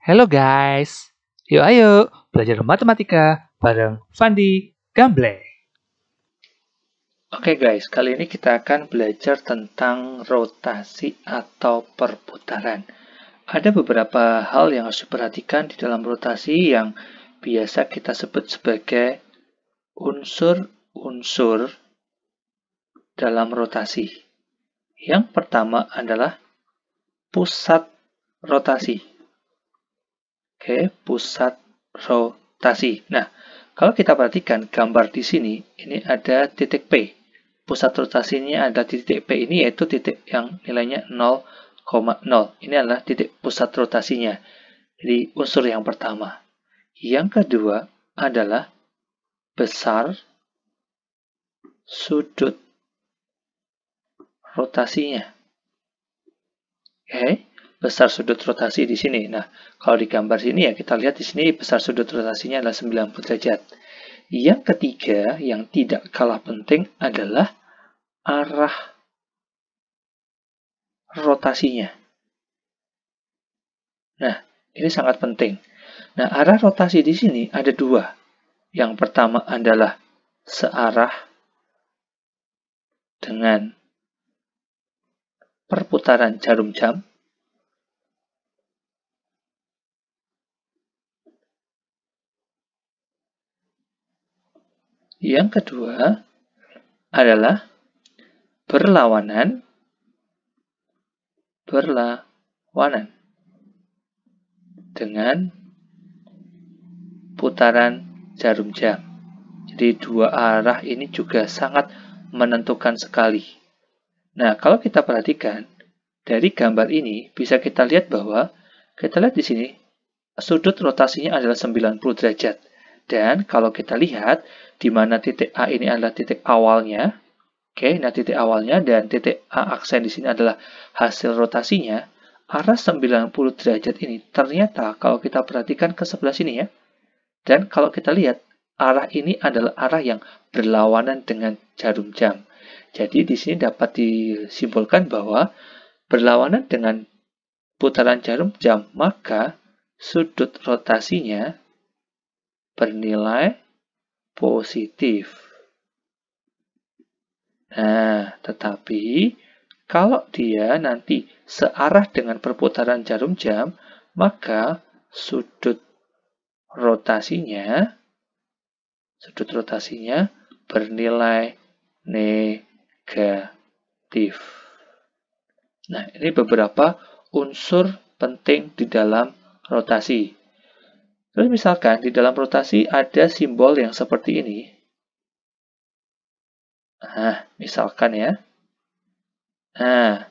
Halo guys, yuk ayo belajar matematika bareng Fandi Gamble. Oke guys, kali ini kita akan belajar tentang rotasi atau perputaran. Ada beberapa hal yang harus diperhatikan di dalam rotasi yang biasa kita sebut sebagai unsur-unsur dalam rotasi. Yang pertama adalah pusat rotasi. Oke, pusat rotasi. Nah, kalau kita perhatikan gambar di sini, ini ada titik P. Pusat rotasinya ada titik P ini, yaitu titik yang nilainya 0,0. Ini adalah titik pusat rotasinya. Jadi, unsur yang pertama. Yang kedua adalah besar sudut rotasinya. Oke. Besar sudut rotasi di sini. Nah, kalau di gambar sini ya kita lihat di sini besar sudut rotasinya adalah 90 derajat. Yang ketiga, yang tidak kalah penting adalah arah rotasinya. Nah, ini sangat penting. Nah, arah rotasi di sini ada dua. Yang pertama adalah searah dengan perputaran jarum jam. Yang kedua adalah berlawanan dengan putaran jarum jam. Jadi dua arah ini juga sangat menentukan sekali. Nah, kalau kita perhatikan dari gambar ini bisa kita lihat bahwa kita lihat di sini sudut rotasinya adalah 90 derajat. Dan kalau kita lihat di mana titik A ini adalah titik awalnya, oke, nah titik awalnya dan titik A aksen di sini adalah hasil rotasinya, arah 90 derajat ini ternyata kalau kita perhatikan ke sebelah sini ya, dan kalau kita lihat arah ini adalah arah yang berlawanan dengan jarum jam. Jadi di sini dapat disimpulkan bahwa berlawanan dengan putaran jarum jam, maka sudut rotasinya bernilai positif. Nah, tetapi kalau dia nanti searah dengan perputaran jarum jam, maka sudut rotasinya bernilai negatif. Nah, ini beberapa unsur penting di dalam rotasi. Terus misalkan di dalam rotasi ada simbol yang seperti ini. Nah, misalkan ya. Nah,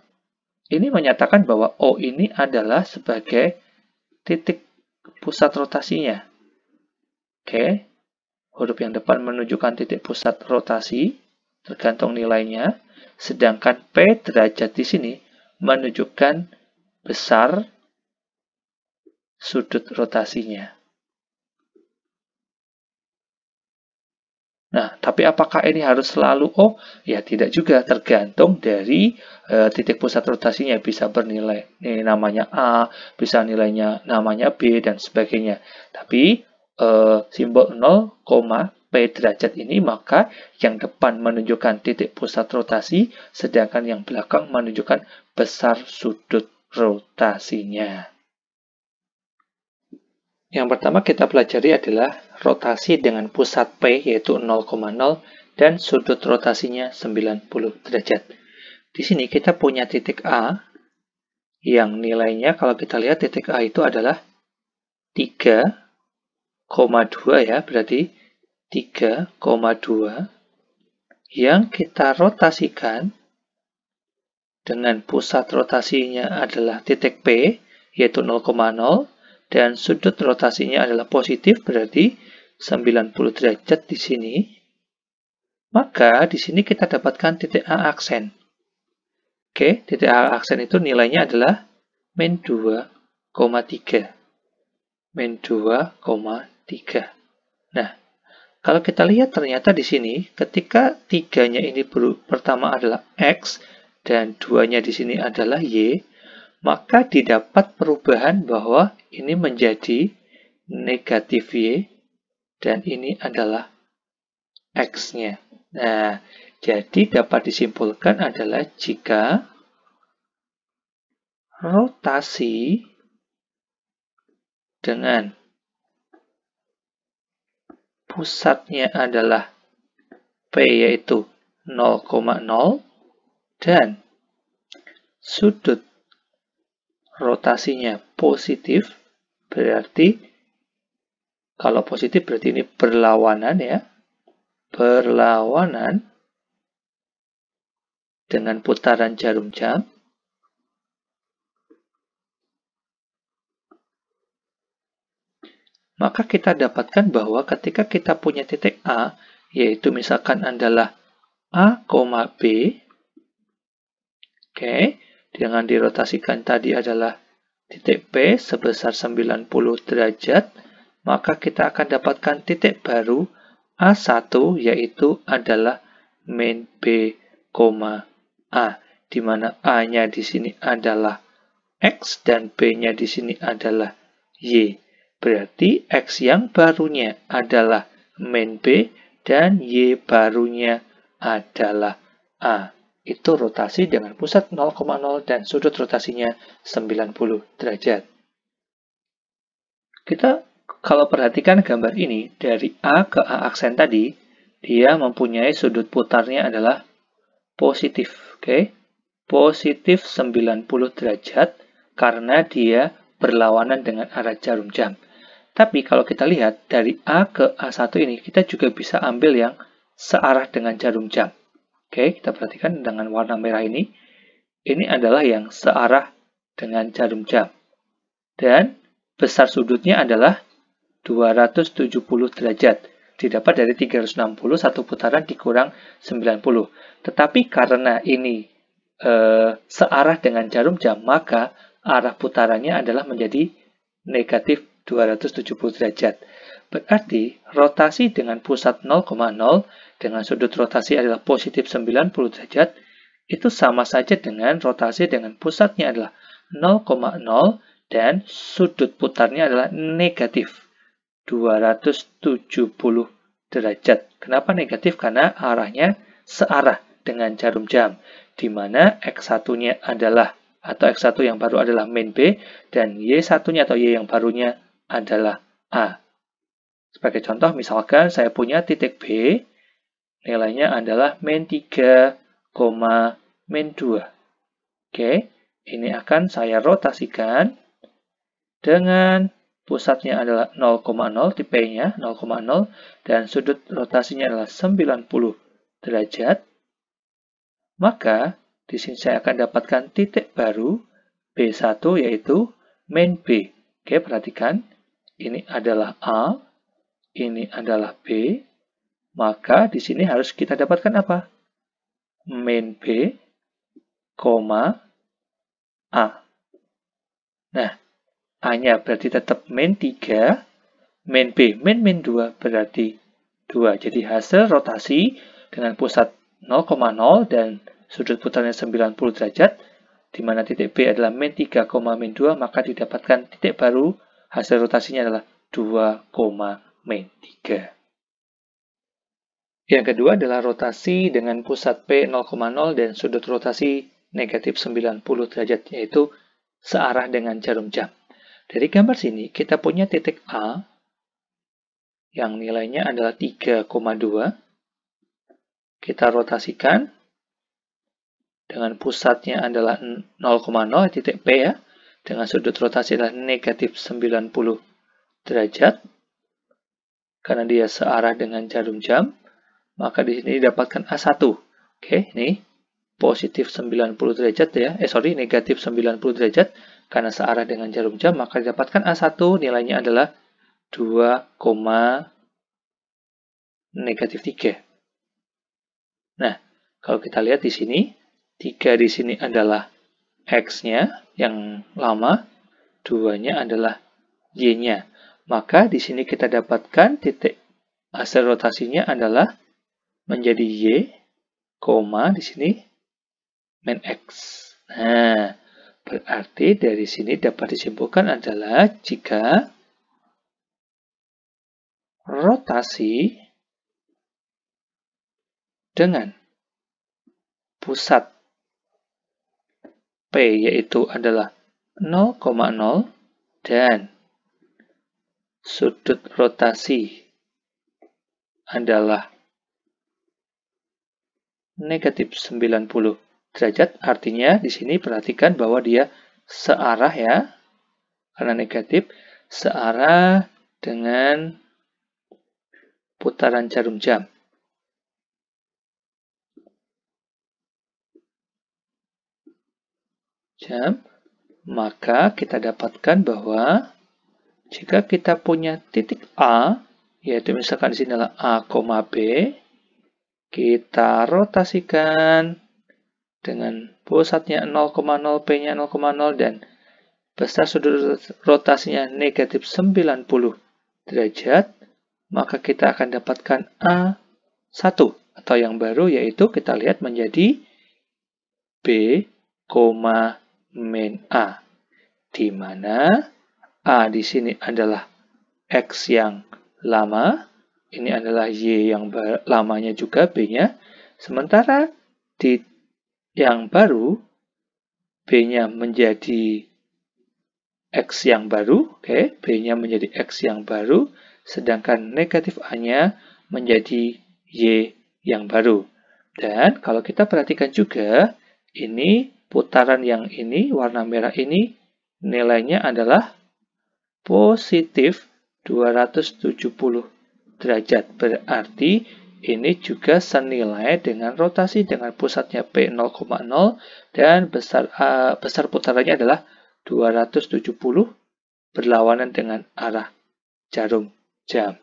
ini menyatakan bahwa O ini adalah sebagai titik pusat rotasinya. Oke, huruf yang depan menunjukkan titik pusat rotasi, tergantung nilainya. Sedangkan P derajat di sini menunjukkan besar sudut rotasinya. Nah, tapi apakah ini harus selalu O? Ya, tidak juga. Tergantung dari titik pusat rotasinya. Bisa bernilai namanya A, bisa nilainya namanya B, dan sebagainya. Tapi simbol 0, P derajat ini, maka yang depan menunjukkan titik pusat rotasi, sedangkan yang belakang menunjukkan besar sudut rotasinya. Yang pertama kita pelajari adalah rotasi dengan pusat P yaitu 0,0 dan sudut rotasinya 90 derajat. Di sini kita punya titik A yang nilainya kalau kita lihat titik A itu adalah 3,2 ya, berarti 3,2 yang kita rotasikan dengan pusat rotasinya adalah titik P yaitu 0,0 dan sudut rotasinya adalah positif, berarti 90 derajat di sini. Maka di sini kita dapatkan titik A aksen. Oke, titik A aksen itu nilainya adalah min 2,3. Min 2,3. Nah, kalau kita lihat ternyata di sini ketika 3-nya ini pertama adalah X dan 2-nya di sini adalah Y, maka didapat perubahan bahwa ini menjadi negatif Y, dan ini adalah X-nya. Nah, jadi dapat disimpulkan adalah jika rotasi dengan pusatnya adalah P yaitu 0,0 dan sudut rotasinya positif, berarti kalau positif berarti ini berlawanan ya. Berlawanan dengan putaran jarum jam. Maka kita dapatkan bahwa ketika kita punya titik A, yaitu misalkan adalah A, B, oke, dengan dirotasikan tadi adalah titik P sebesar 90 derajat, maka kita akan dapatkan titik baru A1, yaitu adalah main B, A, di mana A-nya di sini adalah X dan B-nya di sini adalah Y. Berarti X yang barunya adalah main B dan Y barunya adalah A. Itu rotasi dengan pusat 0,0 dan sudut rotasinya 90 derajat. Kita kalau perhatikan gambar ini, dari A ke A aksen tadi, dia mempunyai sudut putarnya adalah positif. Oke? Positif 90 derajat karena dia berlawanan dengan arah jarum jam. Tapi kalau kita lihat dari A ke A1 ini, kita juga bisa ambil yang searah dengan jarum jam. Oke, kita perhatikan dengan warna merah ini. Ini adalah yang searah dengan jarum jam. Dan besar sudutnya adalah 270 derajat. Didapat dari 360, satu putaran dikurang 90. Tetapi karena ini searah dengan jarum jam, maka arah putarannya adalah menjadi negatif 270 derajat. Berarti rotasi dengan pusat 0,0 dengan sudut rotasi adalah positif 90 derajat, itu sama saja dengan rotasi dengan pusatnya adalah 0,0 dan sudut putarnya adalah negatif 270 derajat. Kenapa negatif? Karena arahnya searah dengan jarum jam, di mana X1-nya adalah atau X1 yang baru adalah main B, dan Y1-nya atau Y yang barunya adalah A. Sebagai contoh, misalkan saya punya titik B, nilainya adalah min 3, min 2. Oke, ini akan saya rotasikan dengan pusatnya adalah 0,0, tipe P-nya 0,0, dan sudut rotasinya adalah 90 derajat. Maka, di sini saya akan dapatkan titik baru B1 yaitu min B. Oke, perhatikan. Ini adalah A, ini adalah B, maka di sini harus kita dapatkan apa? Min B, A. Nah, A-nya berarti tetap min 3, min B, min 2 berarti 2. Jadi hasil rotasi dengan pusat 0,0 dan sudut putarnya 90 derajat, di mana titik B adalah min 3, min 2, maka didapatkan titik baru. Hasil rotasinya adalah 2, min 3. Yang kedua adalah rotasi dengan pusat P 0,0 dan sudut rotasi negatif 90 derajat, yaitu searah dengan jarum jam. Dari gambar sini, kita punya titik A yang nilainya adalah 3,2. Kita rotasikan dengan pusatnya adalah 0,0, titik P ya, dengan sudut rotasi adalah negatif 90 derajat. Karena dia searah dengan jarum jam, maka di sini didapatkan A1. Oke, ini positif 90 derajat ya. Negatif 90 derajat. Karena searah dengan jarum jam, maka didapatkan A1 nilainya adalah 2, negatif 3. Nah, kalau kita lihat di sini, 3 di sini adalah X-nya yang lama, 2-nya adalah Y-nya. Maka di sini kita dapatkan titik hasil rotasinya adalah menjadi Y, di sini min X. Nah, Berarti dari sini dapat disimpulkan adalah jika rotasi dengan pusat P yaitu adalah 0,0 dan sudut rotasi adalah negatif 90 derajat. Artinya di sini perhatikan bahwa dia searah ya, karena negatif, searah dengan putaran jarum jam. Maka kita dapatkan bahwa jika kita punya titik A, yaitu misalkan di sini adalah A, B, kita rotasikan dengan pusatnya 0,0, P-nya 0,0, dan besar sudut rotasinya negatif 90 derajat, maka kita akan dapatkan A1, atau yang baru yaitu kita lihat menjadi B, min A, di mana A di sini adalah X yang lama, ini adalah Y yang lamanya juga B-nya, sementara di yang baru B-nya menjadi X yang baru, B-nya menjadi X yang baru, sedangkan negatif A-nya menjadi Y yang baru. Dan kalau kita perhatikan juga, ini putaran yang ini, warna merah ini, nilainya adalah positif 270 derajat. Berarti ini juga senilai dengan rotasi dengan pusatnya P 0,0 dan besar putarannya adalah 270 berlawanan dengan arah jarum jam.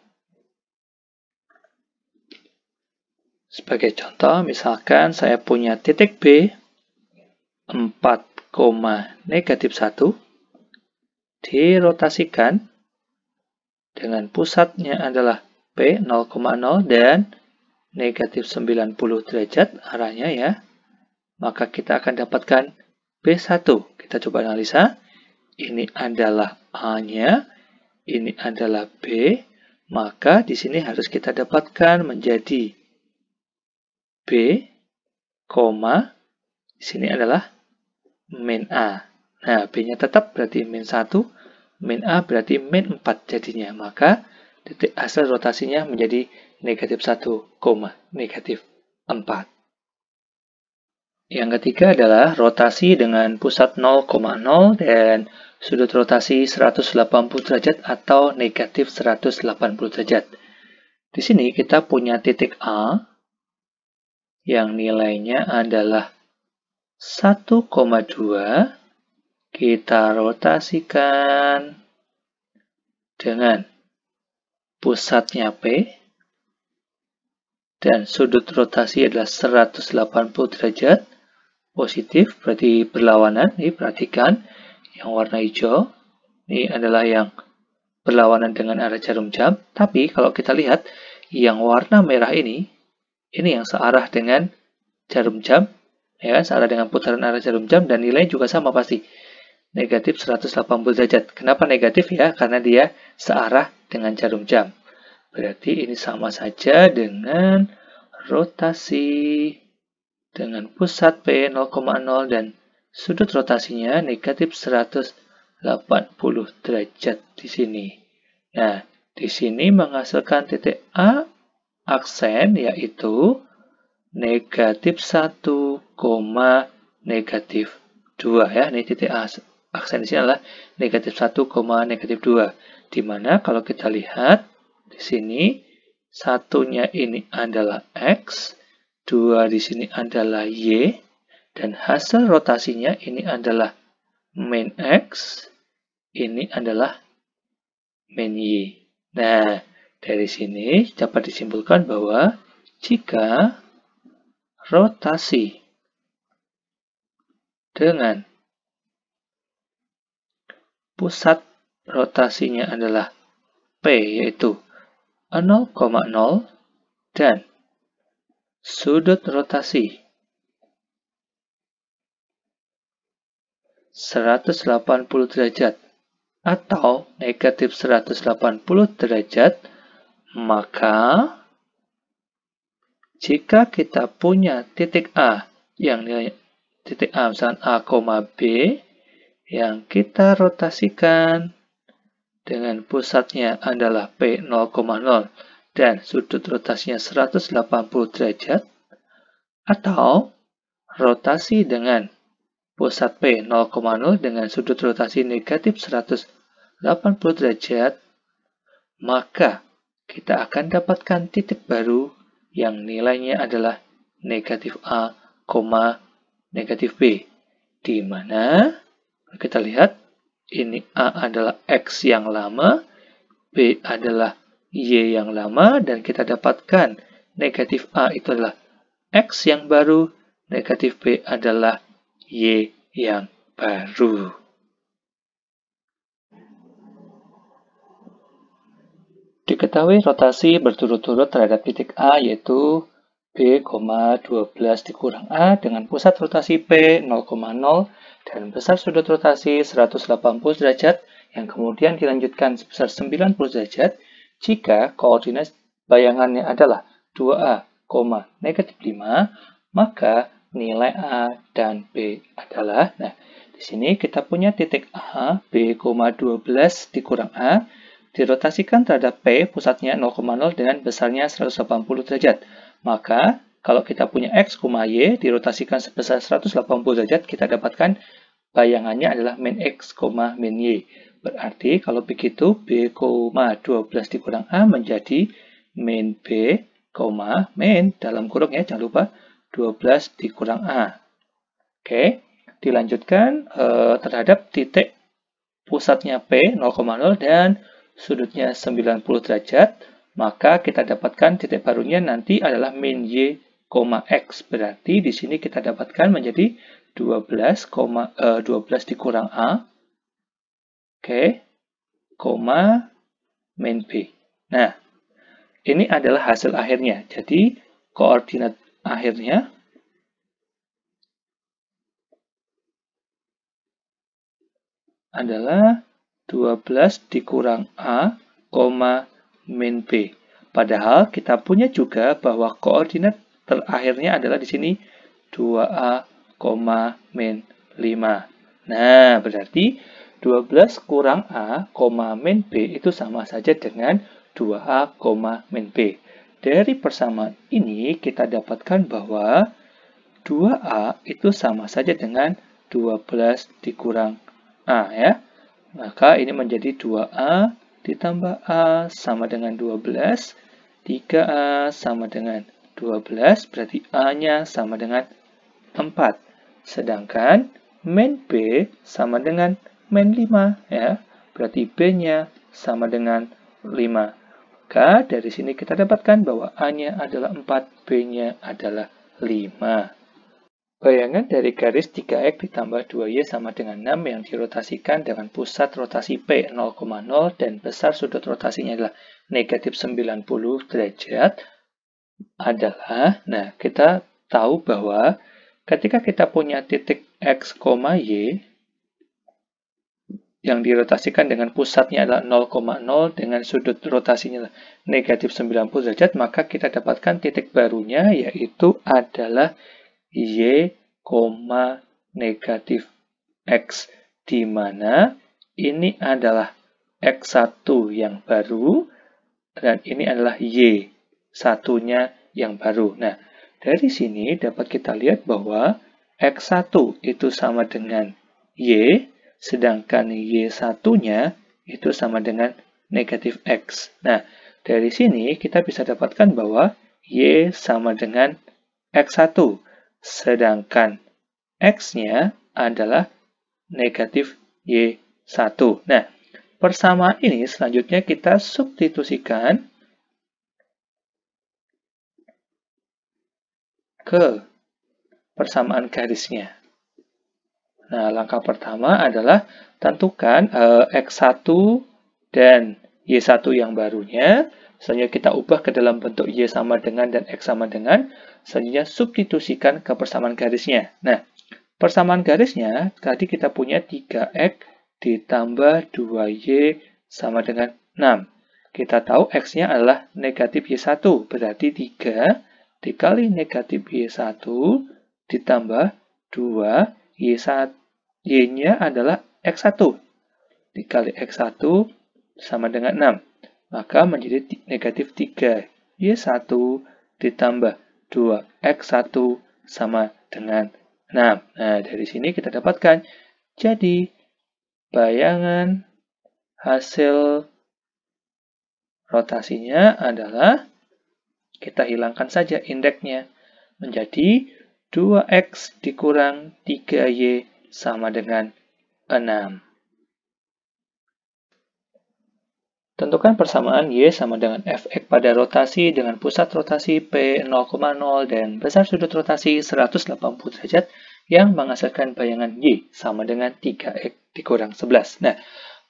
Sebagai contoh, misalkan saya punya titik B 4, negatif 1 dirotasikan dengan pusatnya adalah P 0,0 dan negatif 90 derajat arahnya ya. Maka kita akan dapatkan B1. Kita coba analisa. Ini adalah A-nya, ini adalah B, maka di sini harus kita dapatkan menjadi B, di sini adalah min A. Nah, B-nya tetap berarti min 1, min A berarti min 4 jadinya. Maka titik hasil rotasinya menjadi negatif 1, negatif 4. Yang ketiga adalah rotasi dengan pusat 0,0 dan sudut rotasi 180 derajat atau negatif 180 derajat. Di sini kita punya titik A yang nilainya adalah 1,2, kita rotasikan dengan pusatnya P, dan sudut rotasi adalah 180 derajat, positif, berarti berlawanan. Ini perhatikan, yang warna hijau, ini adalah yang berlawanan dengan arah jarum jam, tapi kalau kita lihat, yang warna merah ini yang searah dengan jarum jam, ya kan, searah dengan putaran arah jarum jam, dan nilainya juga sama pasti, negatif 180 derajat. Kenapa negatif ya? Karena dia searah dengan jarum jam. Berarti ini sama saja dengan rotasi dengan pusat P 0,0 dan sudut rotasinya negatif 180 derajat di sini. Nah, di sini menghasilkan titik A aksen yaitu negatif 1, negatif 2 ya. Ini titik A aksen di sini adalah negatif 1, negatif 2. Di mana kalau kita lihat di sini satunya ini adalah X, 2 di sini adalah Y, dan hasil rotasinya ini adalah min X, ini adalah min Y. Nah, dari sini dapat disimpulkan bahwa jika rotasi dengan pusat rotasinya adalah P, yaitu 0,0, dan sudut rotasi 180 derajat atau negatif 180 derajat, maka jika kita punya titik A yang nilai titik A misalkan A, B yang kita rotasikan dengan pusatnya adalah P 0,0 dan sudut rotasinya 180 derajat, atau rotasi dengan pusat P 0,0 dengan sudut rotasi negatif 180 derajat, maka kita akan dapatkan titik baru yang nilainya adalah negatif A, negatif B, di mana kita lihat ini A adalah X yang lama, B adalah Y yang lama, dan kita dapatkan negatif A itu adalah X yang baru, negatif B adalah Y yang baru. Diketahui rotasi berturut-turut terhadap titik A yaitu B, 12 dikurang A dengan pusat rotasi P 0,0 dan besar sudut rotasi 180 derajat yang kemudian dilanjutkan sebesar 90 derajat jika koordinat bayangannya adalah 2A, negatif 5, maka nilai A dan B adalah, nah di sini kita punya titik A, B, 12 dikurang A, dirotasikan terhadap P, pusatnya 0,0 dengan besarnya 180 derajat. Maka, kalau kita punya X, Y, dirotasikan sebesar 180 derajat, kita dapatkan bayangannya adalah min X, min Y. Berarti, kalau begitu, B, 12 dikurang A menjadi min B, min, dalam kurung ya, jangan lupa, 12 dikurang A. Oke, dilanjutkan terhadap titik pusatnya P, 0,0 dan sudutnya 90 derajat, maka kita dapatkan titik barunya nanti adalah min Y, X. Berarti di sini kita dapatkan menjadi 12 dikurang A, oke, min B. Nah, ini adalah hasil akhirnya. Jadi, koordinat akhirnya adalah 12 dikurang A, min B. Padahal kita punya juga bahwa koordinat terakhirnya adalah di sini 2A, min 5. Nah, berarti 12 kurang A, min B itu sama saja dengan 2A, min B. Dari persamaan ini kita dapatkan bahwa 2A itu sama saja dengan 12 dikurang A ya. Maka ini menjadi 2A ditambah A sama dengan 12, 3A sama dengan 12, berarti A-nya sama dengan 4. Sedangkan min B sama dengan min 5, ya. Berarti B-nya sama dengan 5. Maka dari sini kita dapatkan bahwa A-nya adalah 4, B-nya adalah 5. Bayangan dari garis 3X ditambah 2Y sama dengan 6 yang dirotasikan dengan pusat rotasi P 0,0 dan besar sudut rotasinya adalah negatif 90 derajat adalah, nah kita tahu bahwa ketika kita punya titik X, Y yang dirotasikan dengan pusatnya adalah 0,0 dengan sudut rotasinya adalah negatif 90 derajat, maka kita dapatkan titik barunya yaitu adalah Y, negatif X, di mana ini adalah X1 yang baru, dan ini adalah Y1-nya yang baru. Nah, dari sini dapat kita lihat bahwa X1 itu sama dengan Y, sedangkan Y1-nya itu sama dengan negatif X. Nah, dari sini kita bisa dapatkan bahwa Y sama dengan X1. Sedangkan X-nya adalah negatif Y1. Nah, persamaan ini selanjutnya kita substitusikan ke persamaan garisnya. Nah, langkah pertama adalah tentukan X1 dan Y1 yang barunya. Selanjutnya kita ubah ke dalam bentuk Y sama dengan dan X sama dengan. Selanjutnya substitusikan ke persamaan garisnya. Nah, Persamaan garisnya, tadi kita punya 3X ditambah 2Y sama dengan 6. Kita tahu X-nya adalah negatif Y1, berarti 3 dikali negatif Y1 ditambah 2, Y-nya adalah X1. Dikali X1 sama dengan 6. Maka menjadi negatif 3. Y1 ditambah 2 X1 sama dengan 6. Nah, dari sini kita dapatkan. Jadi, bayangan hasil rotasinya adalah, kita hilangkan saja indeksnya, menjadi 2X dikurang 3Y sama dengan 6. Tentukan persamaan Y sama dengan Fx pada rotasi dengan pusat rotasi P 0,0 dan besar sudut rotasi 180 derajat yang menghasilkan bayangan Y sama dengan 3X dikurang 11. Nah,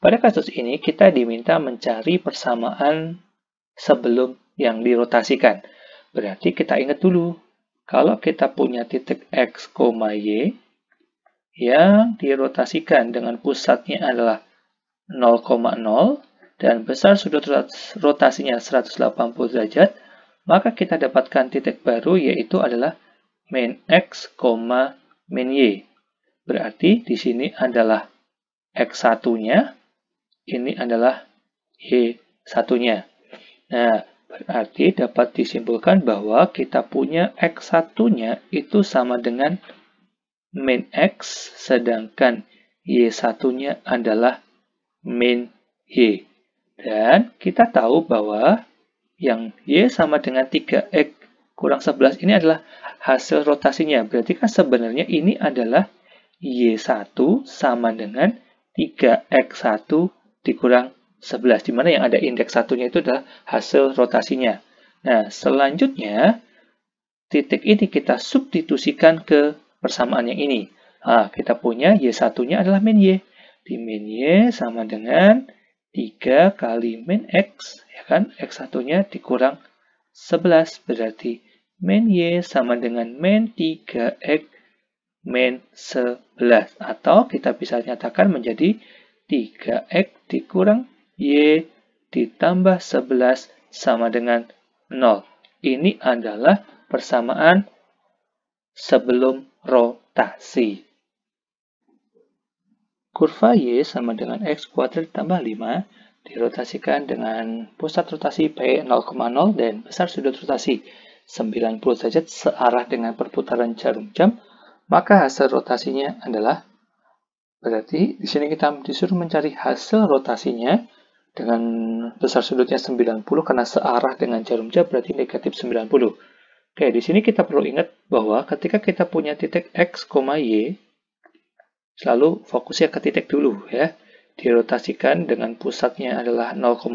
pada kasus ini kita diminta mencari persamaan sebelum yang dirotasikan. Berarti kita ingat dulu, kalau kita punya titik X, Y yang dirotasikan dengan pusatnya adalah 0,0 dan besar sudut rotasinya 180 derajat, maka kita dapatkan titik baru yaitu adalah min X, min Y. Berarti di sini adalah X1-nya, ini adalah Y1-nya. Nah, berarti dapat disimpulkan bahwa kita punya X1-nya itu sama dengan min X, sedangkan Y1-nya adalah min Y. Dan kita tahu bahwa yang Y sama dengan 3X kurang 11 ini adalah hasil rotasinya. Berarti kan sebenarnya ini adalah Y1 sama dengan 3X1 dikurang 11. Di mana yang ada indeks satunya itu adalah hasil rotasinya. Nah, selanjutnya titik ini kita substitusikan ke persamaan yang ini. Nah, kita punya Y1-nya adalah min Y. Di min Y sama dengan 3 kali min X, ya kan? X1-nya dikurang 11, berarti min Y sama dengan min 3X min 11. Atau kita bisa nyatakan menjadi 3X dikurang Y ditambah 11 sama dengan 0. Ini adalah persamaan sebelum rotasi. Kurva Y sama dengan X kuadrat tambah 5 dirotasikan dengan pusat rotasi P 0,0 dan besar sudut rotasi 90 derajat searah dengan perputaran jarum jam, maka hasil rotasinya adalah, berarti di sini kita disuruh mencari hasil rotasinya dengan besar sudutnya 90 karena searah dengan jarum jam berarti negatif 90. Oke, di sini kita perlu ingat bahwa ketika kita punya titik X, Y, selalu fokusnya ke titik dulu ya. Dirotasikan dengan pusatnya adalah 0,0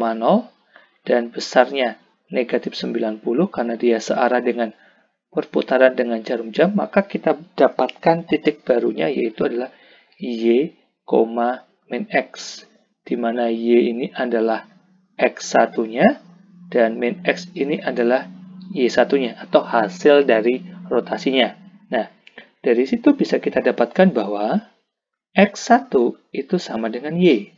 dan besarnya negatif 90 karena dia searah dengan perputaran dengan jarum jam, maka kita dapatkan titik barunya yaitu adalah Y, min X. Di mana Y ini adalah X1-nya dan min X ini adalah Y1-nya atau hasil dari rotasinya. Nah, dari situ bisa kita dapatkan bahwa X1 itu sama dengan Y,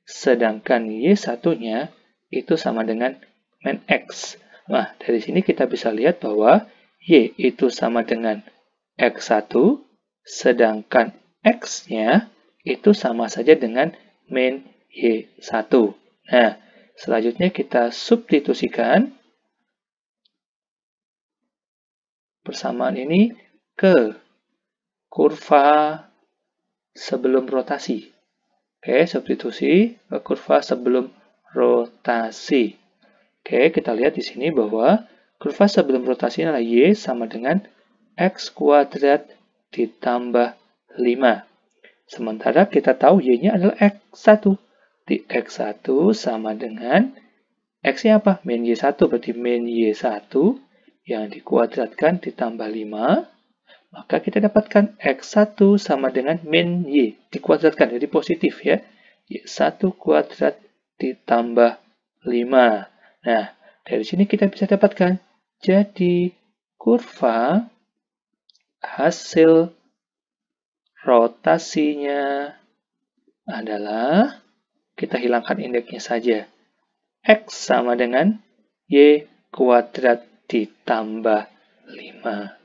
sedangkan Y1-nya itu sama dengan min X. Nah, dari sini kita bisa lihat bahwa Y itu sama dengan X1, sedangkan X-nya itu sama saja dengan min Y1. Nah, selanjutnya kita substitusikan persamaan ini ke kurva sebelum rotasi. Oke, substitusi ke kurva sebelum rotasi. Oke, kita lihat di sini bahwa kurva sebelum rotasi adalah Y sama dengan X kuadrat ditambah 5. Sementara kita tahu Y-nya adalah X1. Di X1 sama dengan X-nya apa? Min Y1, berarti min Y1 yang dikuadratkan ditambah 5. Maka kita dapatkan X1 sama dengan min Y dikuadratkan, jadi positif ya. Y1 kuadrat ditambah 5. Nah, dari sini kita bisa dapatkan. Jadi, kurva hasil rotasinya adalah, kita hilangkan indeksnya saja, X sama dengan Y kuadrat ditambah 5.